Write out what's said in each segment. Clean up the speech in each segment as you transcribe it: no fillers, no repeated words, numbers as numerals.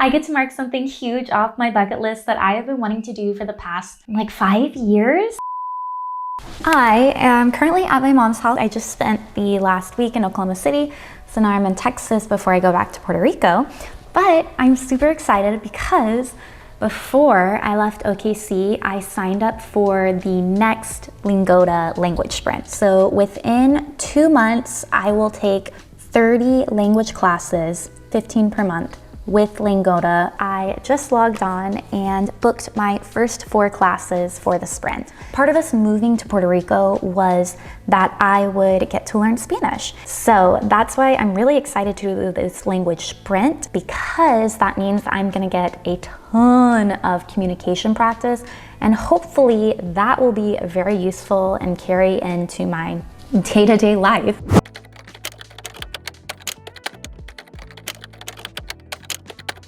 I get to mark something huge off my bucket list that I have been wanting to do for the past like 5 years. I am currently at my mom's house. I just spent the last week in Oklahoma City, so now I'm in Texas before I go back to Puerto Rico. But I'm super excited because before I left OKC, I signed up for the next Lingoda language sprint. So within 2 months, I will take 30 language classes, 15 per month, with Lingoda. I just logged on and booked my first 4 classes for the sprint. Part of us moving to Puerto Rico was that I would get to learn Spanish. So that's why I'm really excited to do this language sprint, because that means I'm gonna get a ton of communication practice, and hopefully that will be very useful and carry into my day-to-day life.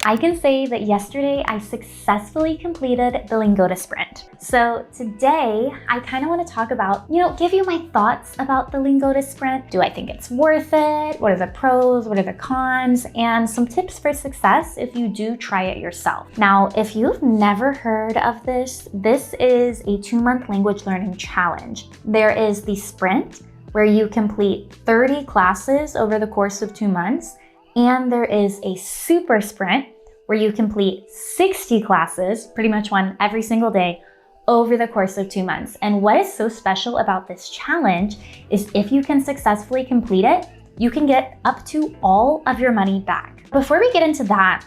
I can say that yesterday I successfully completed the Lingoda Sprint. So today I kind of want to talk about, give you my thoughts about the Lingoda Sprint. Do I think it's worth it? What are the pros? What are the cons? And some tips for success if you do try it yourself. Now, if you've never heard of this is a 2-month language learning challenge. There is the Sprint, where you complete 30 classes over the course of 2 months. And there is a super sprint where you complete 60 classes, pretty much one every single day, over the course of 2 months. And what is so special about this challenge is if you can successfully complete it, you can get up to all of your money back. Before we get into that,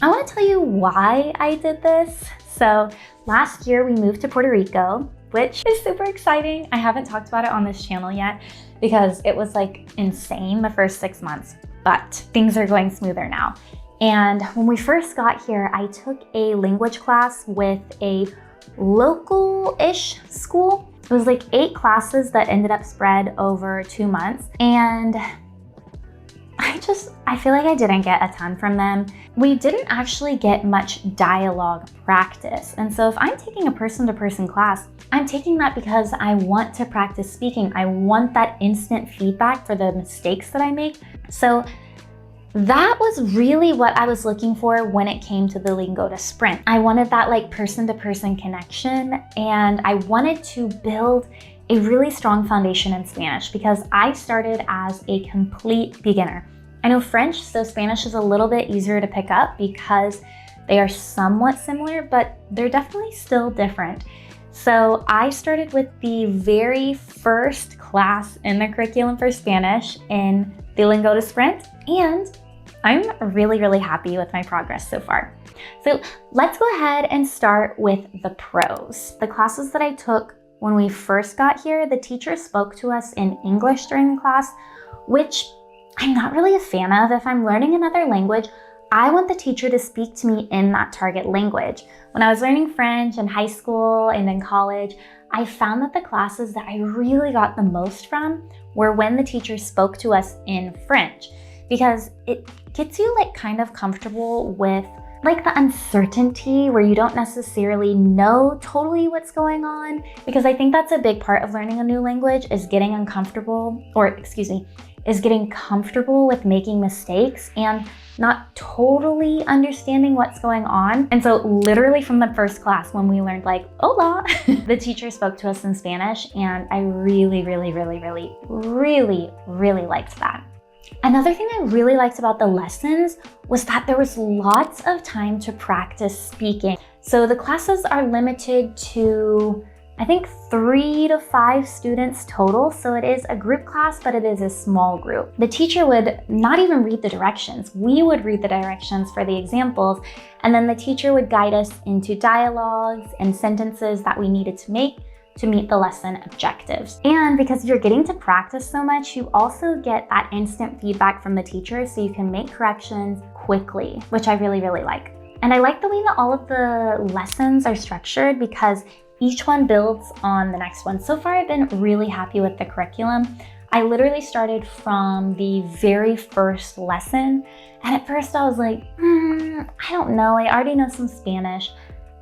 I want to tell you why I did this. So last year we moved to Puerto Rico, which is super exciting. I haven't talked about it on this channel yet because it was like insane the first 6 months. But things are going smoother now. And when we first got here, I took a language class with a local-ish school. It was like 8 classes that ended up spread over 2 months. And I feel like I didn't get a ton from them. We didn't actually get much dialogue practice. And so if I'm taking a person-to-person class, I'm taking that because I want to practice speaking. I want that instant feedback for the mistakes that I make. So that was really what I was looking for when it came to the Lingoda Sprint. I wanted that like person-to-person connection, and I wanted to build a really strong foundation in Spanish because I started as a complete beginner. I know French, so Spanish is a little bit easier to pick up because they are somewhat similar, but they're definitely still different. So I started with the very first class in the curriculum for Spanish in the Lingoda Sprint, and I'm really, really happy with my progress so far. So let's go ahead and start with the pros. The classes that I took when we first got here, the teacher spoke to us in English during the class, which I'm not really a fan of. If I'm learning another language, I want the teacher to speak to me in that target language. When I was learning French in high school and in college, I found that the classes that I really got the most from were when the teacher spoke to us in French, because it gets you like kind of comfortable with like the uncertainty where you don't necessarily know totally what's going on, because I think that's a big part of learning a new language is getting comfortable with making mistakes and not totally understanding what's going on. And so literally from the first class when we learned like, hola, the teacher spoke to us in Spanish, and I really, really, really, really, really, really liked that. Another thing I really liked about the lessons was that there was lots of time to practice speaking. So the classes are limited to, I think, 3 to 5 students total. So it is a group class, but it is a small group. The teacher would not even read the directions. We would read the directions for the examples, and then the teacher would guide us into dialogues and sentences that we needed to make to meet the lesson objectives. And because you're getting to practice so much, you also get that instant feedback from the teacher so you can make corrections quickly, which I really, really like. And I like the way that all of the lessons are structured because each one builds on the next one. So far, I've been really happy with the curriculum. I literally started from the very first lesson. And at first I was like, I don't know, I already know some Spanish.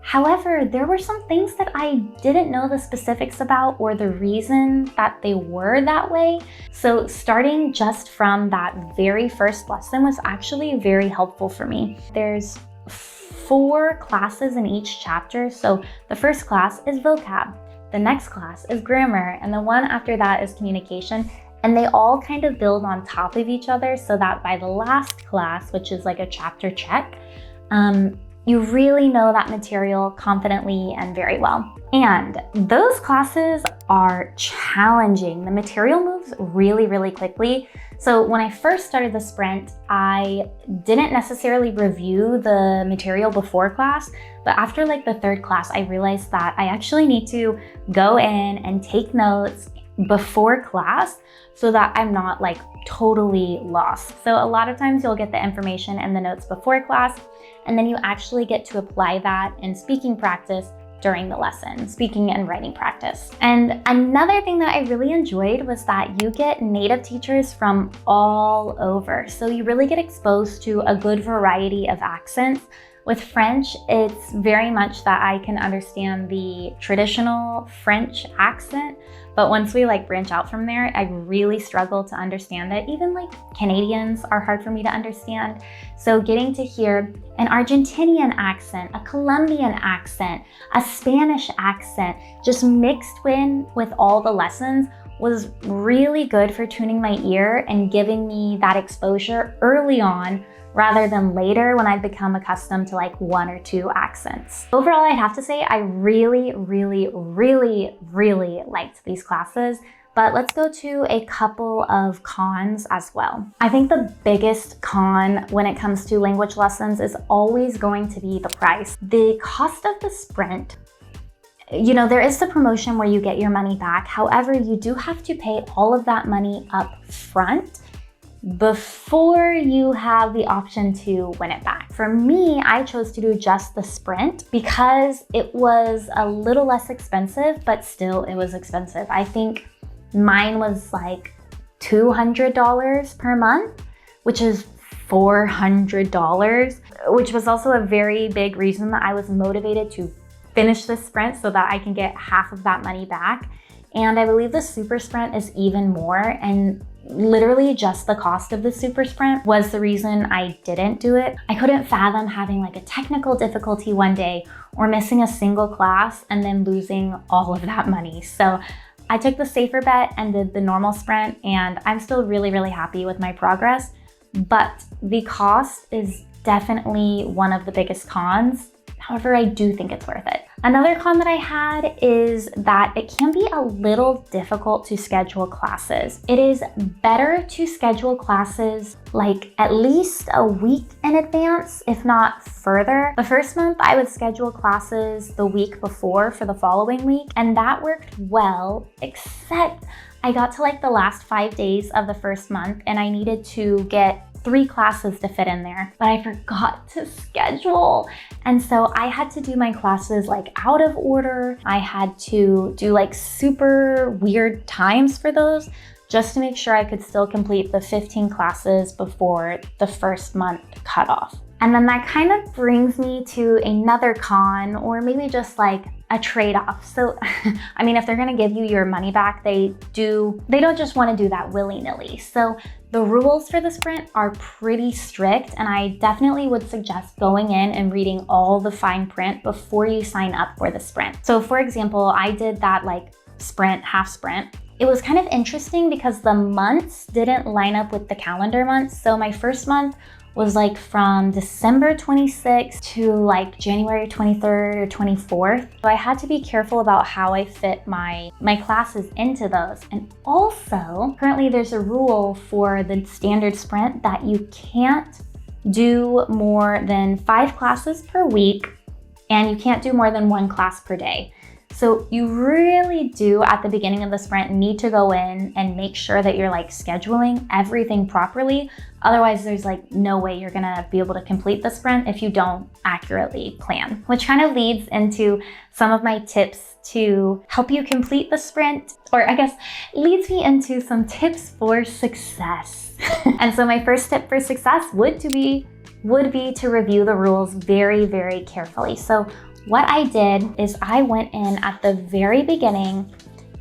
However, there were some things that I didn't know the specifics about or the reason that they were that way. So starting just from that very first lesson was actually very helpful for me. There's 4 classes in each chapter. So the first class is vocab, the next class is grammar, and the one after that is communication. And they all kind of build on top of each other so that by the last class, which is like a chapter check, you really know that material confidently and very well. And those classes are challenging. The material moves really, really quickly. So when I first started the sprint, I didn't necessarily review the material before class, but after like the 3rd class, I realized that I actually need to go in and take notes before class so that I'm not like totally lost. So a lot of times you'll get the information and the notes before class, and then you actually get to apply that in speaking practice during the lesson, speaking and writing practice. And another thing that I really enjoyed was that you get native teachers from all over. So you really get exposed to a good variety of accents. With French, it's very much that I can understand the traditional French accent, but once we like branch out from there, I really struggle to understand it. Even like Canadians are hard for me to understand. So getting to hear an Argentinian accent, a Colombian accent, a Spanish accent, just mixed in with all the lessons was really good for tuning my ear and giving me that exposure early on rather than later when I'd become accustomed to like 1 or 2 accents. Overall, I'd have to say I really, really, really, really liked these classes, but let's go to a couple of cons as well. I think the biggest con when it comes to language lessons is always going to be the price. The cost of the sprint, you know, there is the promotion where you get your money back. However, you do have to pay all of that money up front before you have the option to win it back. For me, I chose to do just the sprint because it was a little less expensive, but still it was expensive. I think mine was like $200 per month, which is $400, which was also a very big reason that I was motivated to finish the sprint so that I can get half of that money back. And I believe the super sprint is even more, and literally just the cost of the super sprint was the reason I didn't do it. I couldn't fathom having like a technical difficulty one day or missing a single class and then losing all of that money. So I took the safer bet and did the normal sprint, and I'm still really, really happy with my progress, but the cost is definitely one of the biggest cons. However, I do think it's worth it. Another con that I had is that it can be a little difficult to schedule classes. It is better to schedule classes like at least a week in advance, if not further. The first month I would schedule classes the week before for the following week, and that worked well, except I got to like the last 5 days of the first month and I needed to get 3 classes to fit in there, but I forgot to schedule. And so I had to do my classes like out of order. I had to do like super weird times for those just to make sure I could still complete the 15 classes before the first month cutoff. And then that kind of brings me to another con, or maybe just like a trade-off. So, I mean, if they're gonna give you your money back, they don't just wanna do that willy-nilly. So the rules for the sprint are pretty strict, and I definitely would suggest going in and reading all the fine print before you sign up for the sprint. So for example, I did that like sprint, half sprint. It was kind of interesting because the months didn't line up with the calendar months. So my first month was like from December 26th to like January 23rd or 24th. So I had to be careful about how I fit my classes into those. And also, currently there's a rule for the standard sprint that you can't do more than 5 classes per week, and you can't do more than 1 class per day. So you really do, at the beginning of the sprint, need to go in and make sure that you're like scheduling everything properly. Otherwise, there's like no way you're gonna be able to complete the sprint if you don't accurately plan. Which kind of leads into some of my tips to help you complete the sprint, or I guess leads me into some tips for success. And so my first tip for success would be to review the rules very, very carefully. So what I did is I went in at the very beginning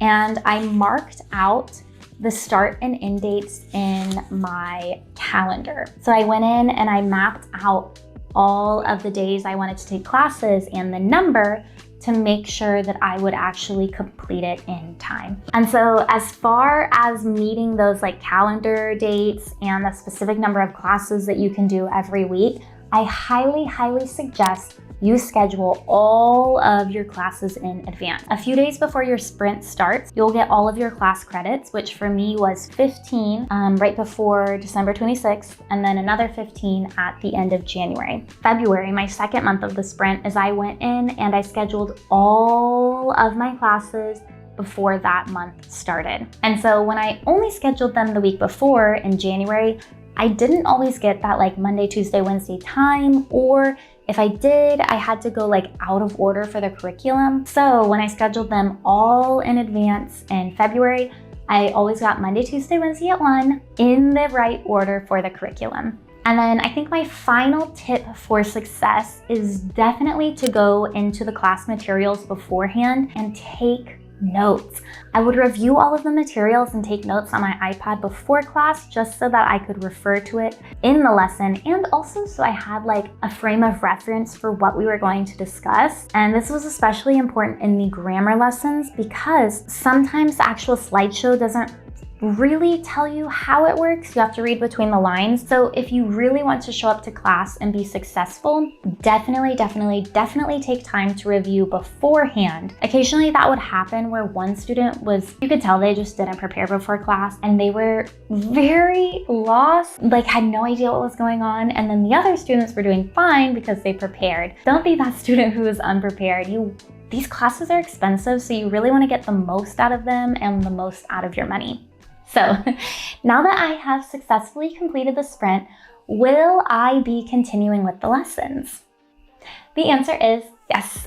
and I marked out the start and end dates in my calendar. So I went in and I mapped out all of the days I wanted to take classes and the number to make sure that I would actually complete it in time. And so as far as meeting those like calendar dates and the specific number of classes that you can do every week, I highly suggest you schedule all of your classes in advance. A few days before your sprint starts, you'll get all of your class credits, which for me was 15 right before December 26th, and then another 15 at the end of January. February, my second month of the sprint, is I went in and I scheduled all of my classes before that month started. And so when I only scheduled them the week before in January, I didn't always get that like Monday, Tuesday, Wednesday time, or if I did, I had to go like out of order for the curriculum. So when I scheduled them all in advance in February, I always got Monday, Tuesday, Wednesday at 1 in the right order for the curriculum. And then I think my final tip for success is definitely to go into the class materials beforehand and take notes. I would review all of the materials and take notes on my iPad before class just so that I could refer to it in the lesson, and also so I had like a frame of reference for what we were going to discuss. And this was especially important in the grammar lessons because sometimes the actual slideshow doesn't really tell you how it works. You have to read between the lines. So if you really want to show up to class and be successful, definitely take time to review beforehand. Occasionally that would happen where one student was, you could tell they just didn't prepare before class and they were very lost, like had no idea what was going on. And then the other students were doing fine because they prepared. Don't be that student who is unprepared. These classes are expensive, so you really want to get the most out of them and the most out of your money. So now that I have successfully completed the sprint, will I be continuing with the lessons? The answer is yes.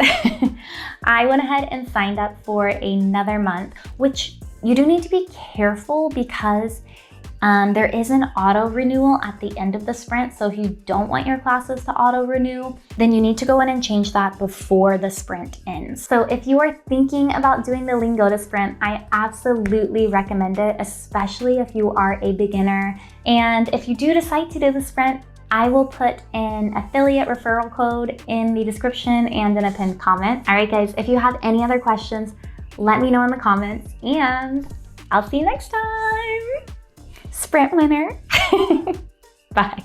I went ahead and signed up for another month, which you do need to be careful because there is an auto-renewal at the end of the sprint. So if you don't want your classes to auto-renew, then you need to go in and change that before the sprint ends. So if you are thinking about doing the Lingoda Sprint, I absolutely recommend it, especially if you are a beginner. And if you do decide to do the sprint, I will put an affiliate referral code in the description and in a pinned comment. All right, guys, if you have any other questions, let me know in the comments and I'll see you next time. Sprint winner. Bye.